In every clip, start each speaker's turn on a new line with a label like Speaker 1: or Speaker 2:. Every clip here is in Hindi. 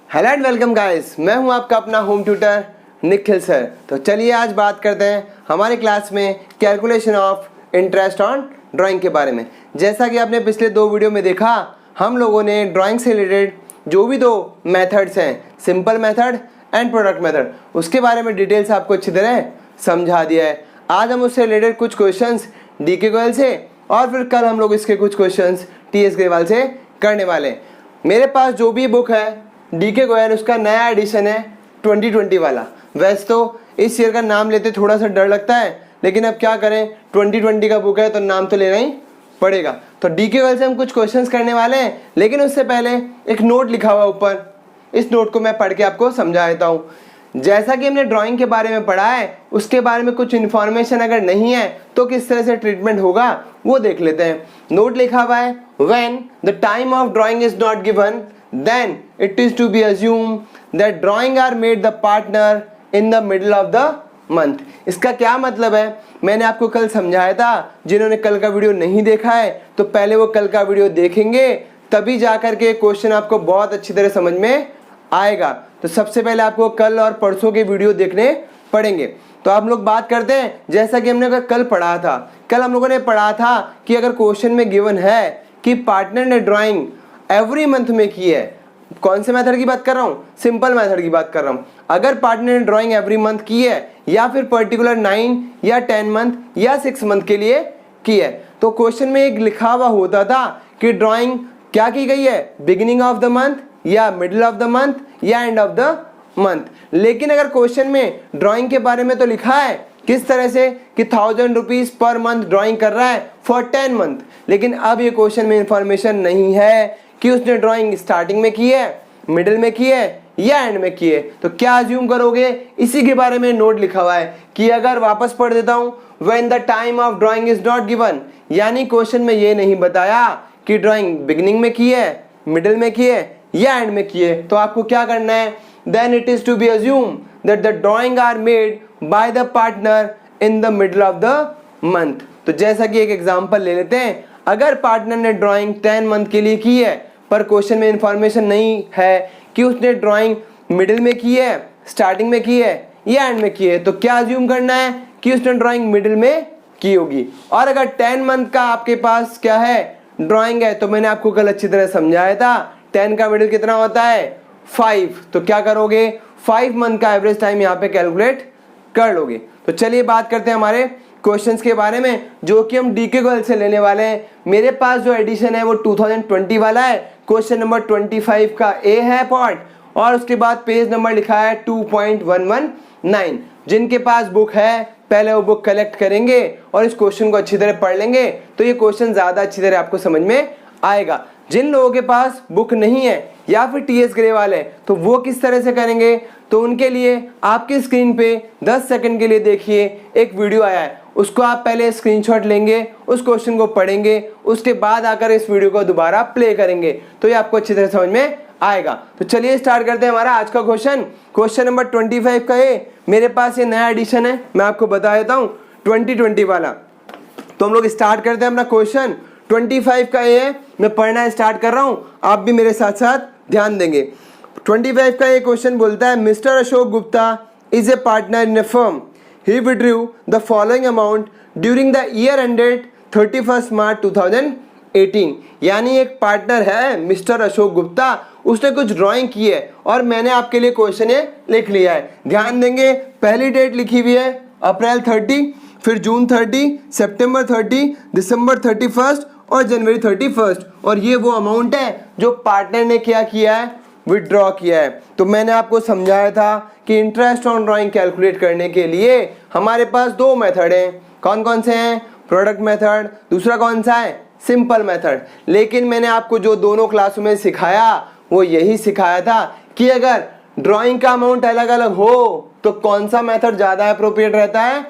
Speaker 1: हेलो एंड वेलकम गाइस, मैं हूं आपका अपना होम ट्यूटर निखिल सर। तो चलिए आज बात करते हैं हमारे क्लास में calculation of interest on drawing के बारे में। जैसा कि आपने पिछले दो वीडियो में देखा, हम लोगों ने ड्राइंग से रिलेटेड जो भी दो मेथड्स हैं, simple method and product method, उसके बारे में डिटेल्स आपको अच्छी तरह समझा दिया है। आज हम उससे रिलेटेड कुछ क्वेश्चंस डीके गोयल से और फिर कल हम लोग इसके कुछ क्वेश्चंस टीएस ग्रेवाल से करने वाले हैं। मेरे पास जो भी बुक है डीके गोयल, उसका नया एडिशन है 2020 वाला। वैसे तो इस ईयर का नाम लेते थोड़ा सा डर लगता है, लेकिन अब क्या करें, 2020 का बुक है तो नाम तो लेना ही पड़ेगा। तो डीके गोयल से हम कुछ क्वेश्चंस करने वाले हैं, लेकिन उससे पहले एक नोट लिखा हुआ ऊपर, इस नोट को मैं पढ़ के आपको समझा देता हूँ। जैसा कि हमने ड्राइंग के बारे में पढ़ा है, उसके बारे में कुछ इन्फॉर्मेशन अगर नहीं है तो किस तरह से ट्रीटमेंट होगा वो देख लेते हैं। नोट लिखा हुआ है, when the time of drawing is not given then it is to be assumed that drawing are made the partner in the middle of the month। इसका क्या मतलब है, मैंने आपको कल समझाया था। जिन्होंने कल का वीडियो नहीं देखा है तो पहले वो कल का वीडियो देखेंगे, तभी जाकर के क्वेश्चन आपको बहुत अच्छी तरह समझ में आएगा। तो सबसे पहले आपको कल और परसों के वीडियो देखने पड़ेंगे। तो आप लोग बात करते हैं, जैसा कि हमने कल पढ़ा था, कल हम लोगों ने पढ़ा था कि अगर क्वेश्चन में गिवन है कि पार्टनर ने ड्राइंग एवरी मंथ में की है, कौन से मेथड की बात कर रहा हूँ, सिंपल मेथड की बात कर रहा हूँ। अगर पार्टनर ने ड्राइंग एवरी मंथ की है या फिर पर्टिकुलर 9 या 10 मंथ या 6 मंथ के लिए की है, तो क्वेश्चन में एक लिखा हुआ होता था कि ड्राइंग क्या की गई है, बिगिनिंग ऑफ द मंथ या मिडिल ऑफ द मंथ या एंड ऑफ द मंथ। लेकिन अगर क्वेश्चन में ड्राइंग के बारे में तो लिखा है किस तरह से कि 1000 रुपीज पर मंथ ड्राइंग कर रहा है फॉर 10 मंथ, लेकिन अब ये क्वेश्चन में इंफॉर्मेशन नहीं है कि उसने ड्राइंग स्टार्टिंग में की है, मिडिल में की है या एंड में की है। तो क्या अज्यूम करोगे, इसी के बारे में नोट लिखा हुआ है कि अगर वापस पढ़ देता हूं, when the time of drawing is not given, यानी क्वेश्चन में ये नहीं बताया कि ड्राइंग बिगिनिंग में की है, मिडिल में की है या एंड में की है, तो आपको क्या करना है, then it is to be assume that the drawing are made by the partner in the middle of the month. तो जैसा कि एक एग्जांपल ले लेते हैं, अगर पार्टनर ने ड्राइंग 10 मंथ के लिए की है पर क्वेश्चन में इंफॉर्मेशन नहीं है कि उसने ड्राइंग मिडिल में की है, स्टार्टिंग में की है या एंड में की है, तो क्या अज्यूम करना है कि उसने ड्राइंग मिडिल में की होगी। और अगर 10 मंथ का आपके पास क्या है, ड्राइंग है, तो मैंने आपको कल अच्छी तरह समझाया था 10 का मिडिल कितना होता है 5, तो क्या करोगे 5 मंथ का एवरेज टाइम यहाँ पे कैलकुलेट कर लोगे। तो चलिए बात करते हैं हमारे क्वेश्चंस के बारे में, जो कि हम डीके गोयल से लेने वाले हैं। मेरे पास जो एडिशन है वो 2020 वाला है। क्वेश्चन नंबर 25 का ए है पार्ट, और उसके बाद पेज नंबर लिखा है 2.119। जिनके पास बुक है पहले वो बुक कलेक्ट करेंगे और इस क्वेश्चन को अच्छी तरह पढ़ लेंगे, तो ये क्वेश्चन ज़्यादा अच्छी तरह आपको समझ में आएगा। जिन लोगों के पास बुक नहीं है या फिर टीएस ग्रेवाल है, तो वो किस तरह से करेंगे, तो उनके लिए आपकी स्क्रीन पे 10 सेकंड के लिए देखिए एक वीडियो आया है, उसको आप पहले स्क्रीनशॉट लेंगे, उस क्वेश्चन को पढ़ेंगे, उसके बाद आकर इस वीडियो को दोबारा प्ले करेंगे, तो ये आपको अच्छी तरह समझ में आएगा। तो चलिए स्टार्ट करते हैं हमारा आज का क्वेश्चन। क्वेश्चन नंबर 25 का ये मेरे पास ये नया एडिशन है, मैं आपको बता देता हूँ 2020 वाला। तो हम लोग स्टार्ट करते हैं अपना क्वेश्चन। 25 का ये है, मैं पढ़ना स्टार्ट कर रहा हूँ, आप भी मेरे साथ साथ ध्यान देंगे। 25 का ये क्वेश्चन बोलता है, mister Ashok Gupta is a partner in A firm, he withdrew the following amount during the year ended 31st March 2018। यानी एक पार्टनर है मिस्टर अशोक गुप्ता, उसने कुछ ड्राइंग की है और मैंने आपके लिए क्वेश्चन ये लिख लिया है। ध्यान देंगे, पहली डेट लिखी हुई है अप्रैल 30, फिर जून 30, सितंबर 30, दिसंबर 31 और जनवरी 31, और ये वो अमाउंट है जो पार्टनर ने क्या किया है, विड्रॉ किया है। तो मैंने आपको समझाया था कि इंटरेस्ट ऑन ड्राइंग कैलकुलेट करने के लिए हमारे पास दो मेथड हैं। कौन कौन से हैं, प्रोडक्ट मेथड, दूसरा कौन सा है, सिंपल मेथड। लेकिन मैंने आपको जो दोनों क्लासों में सिखाया वो यही सिखाया था कि अगर ड्राइंग का अमाउंट अलग अलग हो तो कौन सा मेथड ज़्यादा अप्रोप्रिएट रहता है,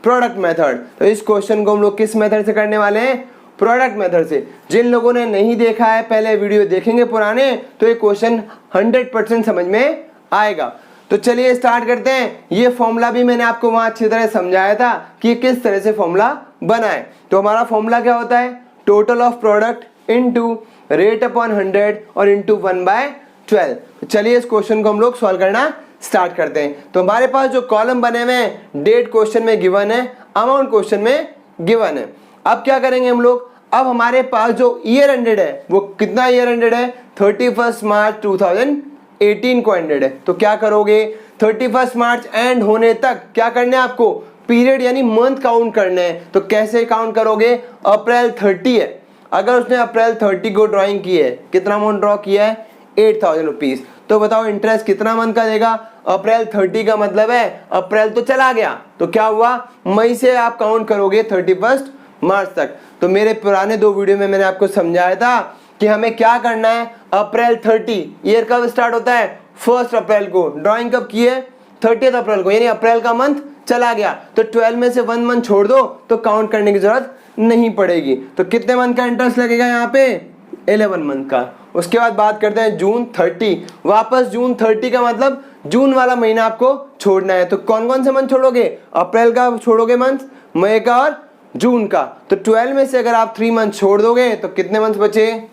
Speaker 1: प्रोडक्ट मेथड। तो इस क्वेश्चन को हम लोग किस मेथड से करने वाले हैं, प्रोडक्ट मेथड से। जिन लोगों ने नहीं देखा है पहले वीडियो देखेंगे पुराने, तो ये क्वेश्चन 100% समझ में आएगा। तो चलिए स्टार्ट करते हैं। ये फॉर्मूला भी मैंने आपको वहां अच्छी तरह समझाया था कि किस तरह से फॉर्मूला बनाए। तो हमारा फॉर्मूला क्या होता है, total of product into rate upon 100 और इनटू 1/20। 12। चलिए इस क्वेश्चन को हम लोग सॉल्व करना स्टार्ट करते हैं। तो हमारे पास जो कॉलम बने हुए हैं, डेट क्वेश्चन में गिवन है, अमाउंट क्वेश्चन में गिवन है। अब क्या करेंगे हम लोग, अब हमारे पास जो ईयर एंडेड है वो कितना ईयर एंडेड है, 31 मार्च 2018 को एंडेड है। तो क्या करोगे, 31 मार्च एंड होने तक क्या करना है आपको, पीरियड यानी मंथ काउंट करने हैं। तो कैसे काउंट करोगे, अप्रैल 30 है, अगर उसने अप्रैल 30 को ड्राइंग की है, कितना अमाउंट ड्रॉ किया है, 8000 रुपीज। तो बताओ इंटरेस्ट कितना मंथ का देगा, अप्रैल 30 का मतलब है अप्रैल तो चला गया, तो क्या हुआ, मई से आप काउंट करोगे 31 मार्च तक। तो मेरे पुराने 2 वीडियो में मैंने आपको समझाया था कि हमें क्या करना है, अप्रैल 30, ईयर कब स्टार्ट होता है, 1 अप्रैल को, ड्राइंग कब की है, 30 अप्रैल को, यानी अप्रैल का मंथ चला गया। तो 12 में से 1 मंथ छोड़ दो तो काउंट करने की जरूरत नहीं पड़ेगी। तो कितने मंथ का इंटरेस्ट लगेगा यहाँ पे, 11 मंथ का। उसके बाद बात करते हैं जून 30, वापस जून 30 का मतलब जून वाला महीना आपको छोड़ना है। तो कौन कौन से मंथ छोड़ोगे, अप्रैल का छोड़ोगे मंथ, मई का और जून का। तो 12 में से अगर आप 3 मंथ छोड़ दोगे तो कितने मंथ बचे,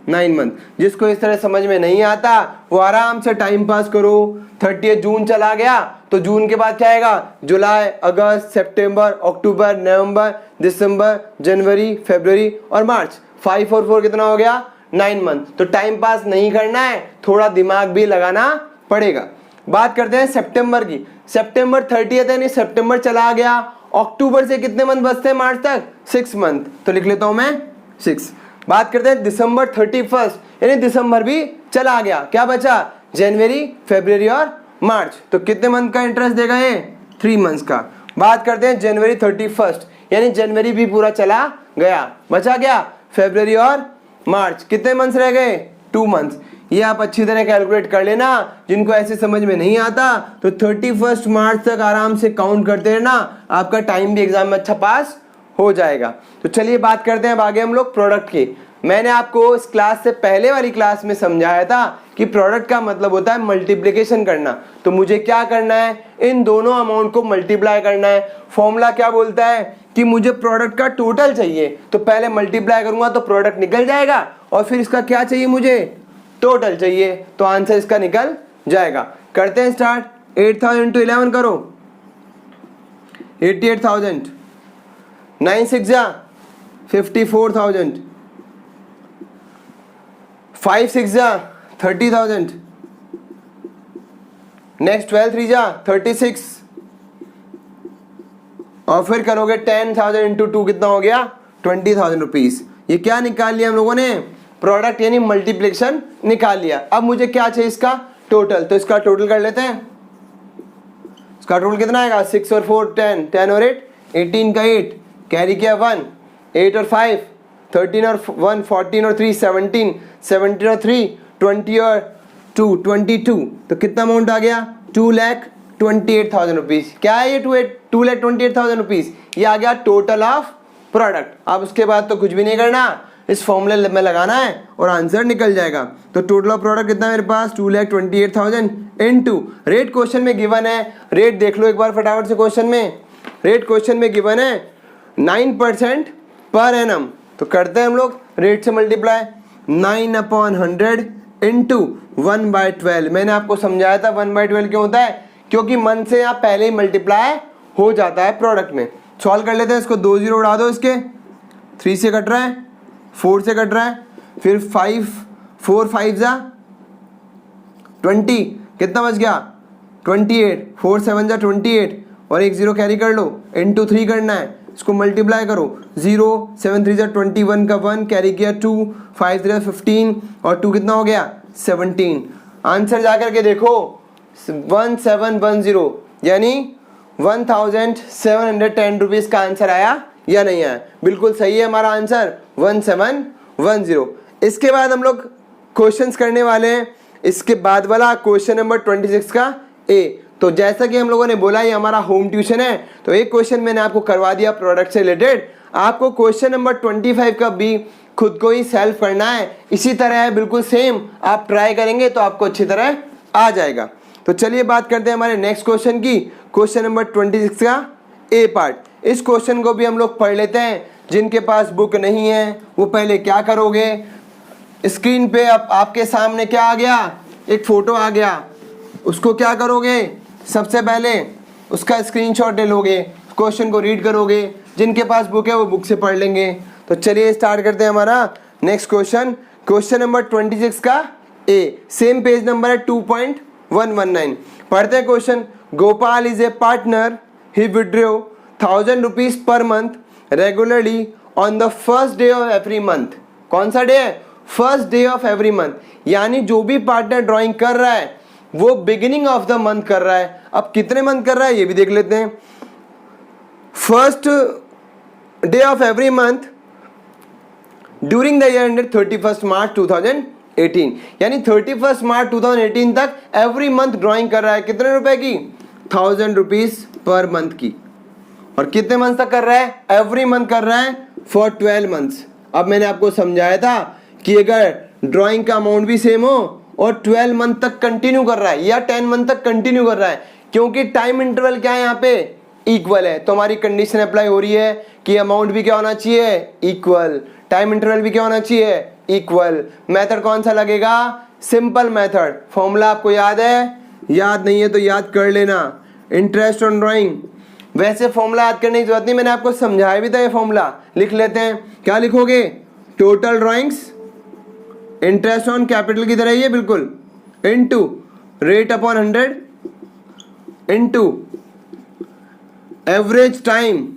Speaker 1: 9 मंथ। जिसको इस तरह समझ में नहीं आता वो आराम से टाइम पास करो। 30 जून चला गया तो जून के बाद क्या आएगा, जुलाई, अगस्त, सितंबर, अक्टूबर, नवंबर, दिसंबर, जनवरी, फरवरी और मार्च। 5 और 4 कितना हो गया, 9 मंथ। तो टाइम पास नहीं करना है, थोड़ा दिमाग भी लगाना पड़ेगा। बात करते हैं सितंबर की, सितंबर 30 यानी सितंबर चला गया, अक्टूबर से कितने मंथ बचते हैं मार्च तक, 6 मंथ। तो लिख लेता हूं मैं 6। बात करते हैं दिसंबर 31 यानी दिसंबर भी चला गया, क्या बचा, जनवरी, फरवरी और मार्च। तो कितने मंथ का इंटरेस्ट देगा ये, 3 मंथ्स का। बात करते हैं जनवरी 31 यानी जनवरी भी पूरा चला गया, बचा गया फरवरी और मार्च। कितने मंथ्स रह गए, 2 मंथ्स। ये आप अच्छी तरह कैलकुलेट कर लेना, जिनको ऐसे समझ में नहीं आता तो 31 मार्च तक आराम से काउंट करते रहना, आपका टाइम भी एग्जाम में अच्छा पास हो जाएगा। तो चलिए बात करते हैं अब आगे हम लोग प्रोडक्ट की। मैंने आपको इस क्लास से पहले वाली क्लास में समझाया था कि प्रोडक्ट का मतलब होता है मल्टीप्लिकेशन करना। तो मुझे क्या करना है, इन दोनों अमाउंट को मल्टीप्लाई करना है। फॉर्मूला क्या बोलता है कि मुझे प्रोडक्ट का टोटल चाहिए, तो पहले मल्टीप्लाई करूंगा तो प्रोडक्ट निकल जाएगा, और फिर इसका क्या चाहिए मुझे, टोटल चाहिए, तो आंसर इसका निकल जाएगा। करते हैं स्टार्ट। 8000 × 11 करो, 88,000, 9 6 जा 54,000, 5 6 जा 30,000, नेक्स्ट 12 3 जा 36, और फिर करोगे 10,000 × 2 कितना हो गया, 20,000 रुपीज। ये क्या निकाल लिया हम लोगों ने, प्रोडक्ट यानी मल्टीप्लिकेशन निकाल लिया। अब मुझे क्या चाहिए, इसका टोटल। तो इसका टोटल कर लेते हैं, इसका टोटल कितना आएगा, 6 और 4 10, 10 और 8 18 का 8, कैरी किया 1, 8 और 5 13 और 1 14 और 3 17, 17 और 3 20 और 2 22। तो कितना अमाउंट आ गया, 2,28,000 रुपीज। क्या है ये, 2,28,000 रुपीज, ये आ गया टोटल ऑफ प्रोडक्ट। अब उसके बाद तो कुछ भी नहीं करना, इस फॉर्मूले में लगाना है और आंसर निकल जाएगा। तो टोटल ऑफ प्रोडक्ट कितना मेरे पास, 2,28,000 इनटू रेट क्वेश्चन में गिवन है, रेट देख लो एक बार फटाफट से क्वेश्चन में। रेट क्वेश्चन में गिवन है 9% पर एनम। तो करते हैं हम लोग रेट से मल्टीप्लाई, 9/100 इंटू 1/12। मैंने आपको समझाया था 1/12 क्यों होता है, क्योंकि मंथ से आप पहले ही मल्टीप्लाई हो जाता है प्रोडक्ट में। सॉल्व कर लेते हैं इसको, 2 0 उड़ा दो, इसके 3 से कट रहा है, 4 से कट रहा है, फिर 5 4 5 जा 20, कितना बच गया 28, 4 7 जा 28, और 1 0 कैरी कर लो, इंटू 3 करना है, इसको मल्टीप्लाई करो, 0 7 3 जा 21 का 1 कैरी किया 2, 5 3 15 और 2 कितना हो गया 17। आंसर जाकर के देखो 1710 यानी 1,710 रुपीज का आंसर आया या नहीं आया, बिल्कुल सही है हमारा आंसर 1710। इसके बाद हम लोग क्वेश्चंस करने वाले हैं, इसके बाद वाला क्वेश्चन नंबर 26 का ए। तो जैसा कि हम लोगों ने बोला ये हमारा होम ट्यूशन है, तो एक क्वेश्चन मैंने आपको करवा दिया प्रोडक्ट से रिलेटेड। आपको क्वेश्चन नंबर 25 का भी खुद को ही सेल्फ करना है, इसी तरह है बिल्कुल सेम, आप ट्राई करेंगे तो आपको अच्छी तरह आ जाएगा। तो चलिए बात करते हैं हमारे नेक्स्ट क्वेश्चन की, क्वेश्चन नंबर 26 का ए पार्ट। इस क्वेश्चन को भी हम लोग पढ़ लेते हैं। जिनके पास बुक नहीं है वो पहले क्या करोगे, स्क्रीन पे अब आपके सामने क्या आ गया, एक फ़ोटो आ गया, उसको क्या करोगे, सबसे पहले उसका स्क्रीनशॉट ले लोगे, क्वेश्चन को रीड करोगे, जिनके पास बुक है वो बुक से पढ़ लेंगे। तो चलिए स्टार्ट करते हैं हमारा नेक्स्ट क्वेश्चन। क्वेश्चन नंबर 26 का ए, सेम पेज नंबर है 2.119। पढ़ते हैं question. Gopal is a partner, he withdraw 1000 rupees per month regularly on the first day of every month. कौन सा डे है, first day of every month. यानी जो भी पार्टनर ड्राइंग कर रहा है वो बिगिनिंग ऑफ द मंथ कर रहा है। अब कितने मंथ कर रहा है ये भी देख लेते हैं। First day of every month during the year ended 31 मार्च 2018, यानी 31 मार्च 2018 तक एवरी मंथ ड्राइंग कर रहा है। कितने रुपए की, 1000 रुपीज पर मंथ की। और कितने मंथ तक कर रहा है, एवरी मंथ कर रहा है फॉर 12 मंथ्स। अब मैंने आपको समझाया था कि अगर ड्राइंग का अमाउंट भी सेम हो और 12 मंथ तक कंटिन्यू कर रहा है या 10 मंथ तक कंटिन्यू कर रहा है, क्योंकि टाइम इंटरवल क्या है यहाँ पे, इक्वल है, तो हमारी कंडीशन अप्लाई हो रही है कि अमाउंट भी क्या होना चाहिए, इक्वल, टाइम इंटरवल भी क्या होना चाहिए, इक्वल। मेथड कौन सा लगेगा, सिंपल मेथड। फॉर्मूला आपको याद है, याद नहीं है तो याद कर लेना, इंटरेस्ट ऑन ड्राइंग। वैसे फॉर्मूला याद करने की जरूरत नहीं, मैंने आपको समझाया भी था। ये फॉर्मूला लिख लेते हैं, क्या लिखोगे, total drawings interest on capital की तरह ही है बिल्कुल, into rate upon 100 into average time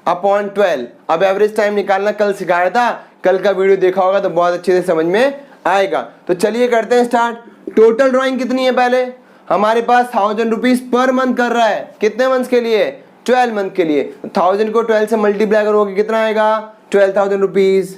Speaker 1: upon 12। अब एवरेज टाइम निकालना कल सिखाया था, कल का वीडियो देखा होगा तो बहुत अच्छे से समझ में आएगा। तो चलिए करते हैं स्टार्ट। टोटल ड्राइंग कितनी है, पहले हमारे पास 1000 रुपीज पर मंथ कर रहा है। कितने मंथ के लिए, 12 मंथ के लिए। 1000 को 12 से मल्टीप्लाई करोगे कितना आएगा, 12,000 रुपीज।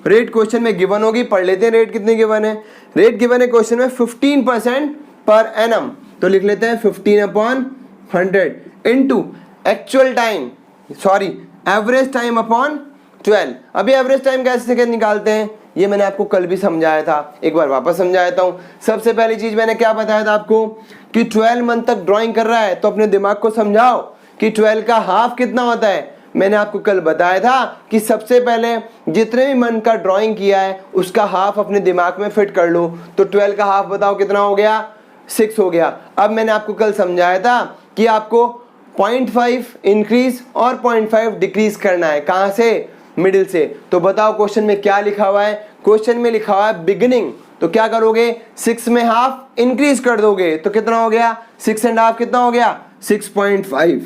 Speaker 1: रेट क्वेश्चन में गिवन होगी, पढ़ लेते हैं रेट कितनी गिवन है। रेट गिवन है क्वेश्चन में 15% पर एनम, तो लिख लेते हैं 15/100 into actual time, sorry average time upon 12। अभी एवरेज टाइम कैसे निकालते हैं ये मैंने आपको कल भी समझाया था, एक बार वापस समझा देता हूँ। सबसे पहली चीज मैंने क्या बताया था आपको कि 12 मंथ तक ड्राइंग कर रहा है, तो अपने दिमाग को समझाओ कि 12 का हाफ कितना होता है। मैंने आपको कल बताया था कि सबसे पहले जितने भी मंथ का ड्राइंग किया है उसका हाफ अपने दिमाग में फिट कर लो। तो 12 का हाफ बताओ कितना हो गया, 6 हो गया। अब मैंने आपको कल समझाया था कि आपको 0.5 इंक्रीज और 0.5 डिक्रीज करना है, कहां से, मिडिल से। तो बताओ क्वेश्चन में क्या लिखा हुआ है, क्वेश्चन में लिखा हुआ है बिगिनिंग, तो क्या करोगे, 6 में हाफ इंक्रीज कर दोगे तो कितना हो गया, 6 एंड हाफ कितना हो गया, 6.5,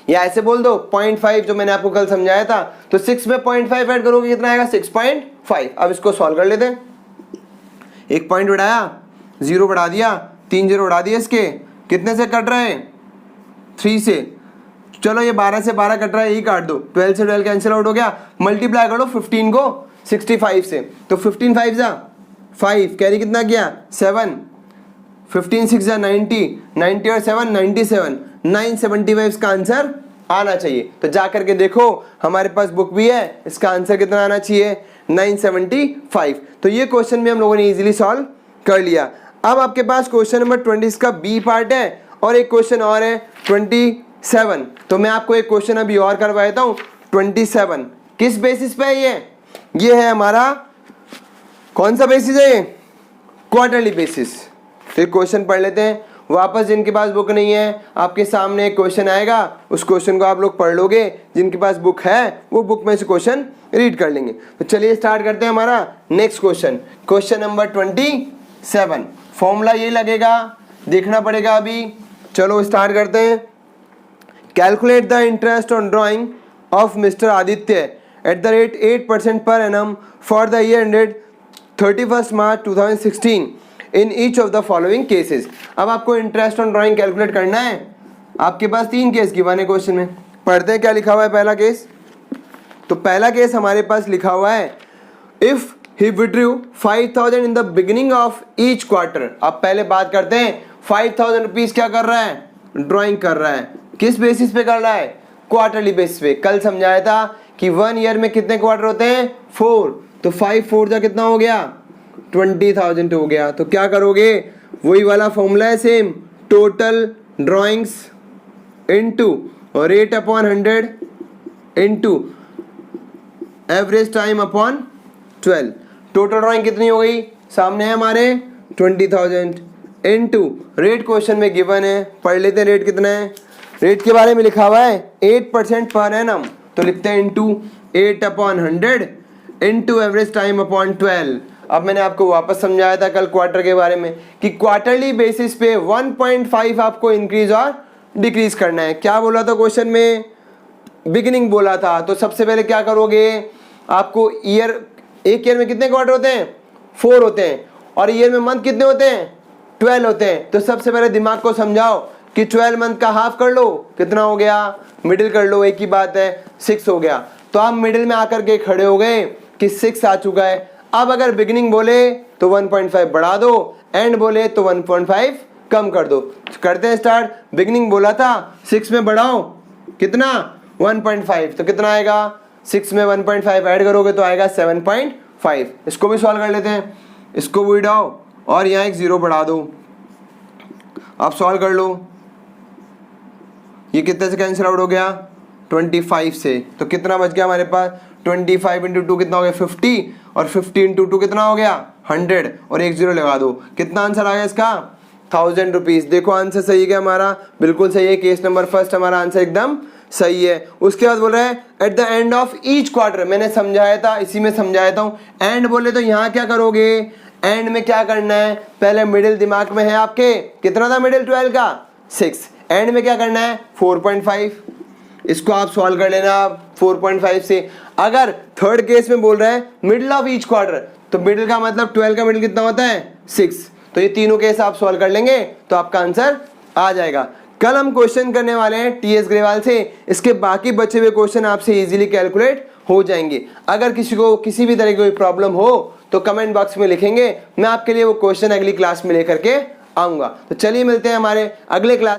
Speaker 1: या ऐसे बोल दो 0.5 जो मैंने आपको कल समझाया था। तो 6 में 0.5 ऐड करोगे कितना आएगा, 6.5। अब इसको सॉल्व कर लेते हैं। एक पॉइंट बढ़ाया, 0 बढ़ा दिया, 3 0 बढ़ा दिया, इसके कितने से कट रहे हैं, 3 से। चलो ये 12 से 12 कट रहा है, यही काट दो, 12 से 12 कैंसिल आउट हो गया। मल्टीप्लाई करो 15 को 65 से, तो 15 5 जा 5, कैरी कितना किया 7, 15 6 जा 90, 90 और 7 97, 975 का आंसर आना चाहिए। तो जा करके देखो हमारे पास बुक भी है, इसका आंसर कितना आना चाहिए, 975। तो ये क्वेश्चन भी हम लोगों ने इजीली सॉल्व कर लिया। अब आपके पास क्वेश्चन नंबर 20 का बी पार्ट है और एक क्वेश्चन और है 27। तो मैं आपको एक क्वेश्चन अभी और करवा देता हूँ। 27 किस बेसिस पे है ये है हमारा, कौन सा बेसिस है ये, क्वार्टरली बेसिस। फिर क्वेश्चन पढ़ लेते हैं वापस। जिनके पास बुक नहीं है आपके सामने एक क्वेश्चन आएगा, उस क्वेश्चन को आप लोग पढ़ लोगे, जिनके पास बुक है वो बुक में से क्वेश्चन रीड कर लेंगे। तो चलिए स्टार्ट करते हैं हमारा next question, question number 27। Formula ये लगेगा, देखना पड़ेगा अभी। चलो स्टार्ट करते हैं। Calculate the interest on drying of mister Aditya at the rate 8% per annum for the year ended 31 March 2016 in each of the following cases. अब आपको इंटरेस्ट ऑन ड्राइंग कैलकुलेट करना है। आपके पास 3 केस गिवन है क्वेश्चन में, पढ़ते हैं क्या लिखा हुआ है। पहला केस, तो पहला केस हमारे पास लिखा हुआ है, if he withdrew 5000 in the beginning of each quarter. अब पहले बात करते हैं 5000 रुपीज क्या कर रहा है, ड्राइंग कर रहा है। किस बेसिस पे कर रहा है, क्वार्टरली बेसिस पे। कल समझाया था कि 1 ईयर में कितने क्वार्टर होते हैं, 4, तो 5 4 जा कितना हो गया, 20,000 हो गया। तो क्या करोगे, वही वाला फॉर्मूला है same, total drawings into rate upon 100 into average time upon 12। Total drawing कितनी हो गई, सामने है हमारे 20,000 इनटू रेट क्वेश्चन में गिवन है, पढ़ लेते हैं रेट कितना है। रेट के बारे में लिखा हुआ है 8% पर एनम, तो लिखते हैं into 8/100 into average time upon 12। अब मैंने आपको वापस समझाया था कल क्वार्टर के बारे में कि क्वार्टरली बेसिस पे 1.5 आपको इंक्रीज और डिक्रीज करना है। क्या बोला था क्वेश्चन में, बिगिनिंग बोला था। तो सबसे पहले क्या करोगे, आपको ईयर, एक ईयर में कितने क्वार्टर होते हैं, 4 होते हैं, और ईयर में मंथ कितने होते हैं, 12 होते हैं। तो सबसे पहले दिमाग को समझाओ कि 12 मंथ का हाफ कर लो, कितना हो गया, मिडिल कर लो, एक ही बात है, 6 हो गया। तो आप मिडिल में आकर के खड़े हो गए कि 6 आ चुका है। अब अगर बिगिनिंग बोले तो 1.5 बढ़ा दो, एंड बोले तो 1.5 कम कर दो। करते हैं स्टार्ट। बिगिनिंग बोला था 6 में बढ़ाओ कितना, 1.5, तो कितना आएगा, 6 में 1.5 ऐड करोगे तो आएगा 7.5। इसको भी सॉल्व कर लेते हैं, इसको भी उठाओ और यहाँ एक 0 बढ़ा दो। आप सॉल्व कर लो, ये कितने से कैंसिल आउट हो गया, 25 से। तो कितना बच गया हमारे पास, 25 इंटू 2 कितना हो गया 50, और 50 इंटू 2 कितना हो गया 100, और एक 0 लगा दो। कितना आंसर आ गया इसका, 1000 रुपीज। देखो आंसर सही है क्या हमारा, बिल्कुल सही है। केस नंबर फर्स्ट हमारा आंसर एकदम सही है। उसके बाद बोल रहा है at the end of each quarter, मैंने समझाया था, इसी में समझाया था। एंड बोले तो यहाँ क्या करोगे, एंड में क्या करना है, पहले मिडिल दिमाग में है आपके, कितना था मिडिल 12 का 6, एंड में क्या करना है 4.5। इसको आप सॉल्व कर लेना 4.5 से। अगर थर्ड केस में बोल रहा है मिडिल ऑफ ईच क्वार्टर, तो मिडिल का मतलब 12 का मिडिल कितना होता है 6। तो ये तीनों केस आप सॉल्व कर लेंगे तो आपका आंसर आ जाएगा। कल हम क्वेश्चन करने वाले हैं टीएस ग्रेवाल से, इसके बाकी बचे हुए क्वेश्चन आपसे इजीली कैलकुलेट हो जाएंगे। अगर किसी को किसी भी तरह की कोई प्रॉब्लम हो तो कमेंट बॉक्स में लिखेंगे, मैं आपके लिए वो क्वेश्चन अगली क्लास में लेकर के आऊंगा। तो चलिए मिलते हैं हमारे अगले क्लास।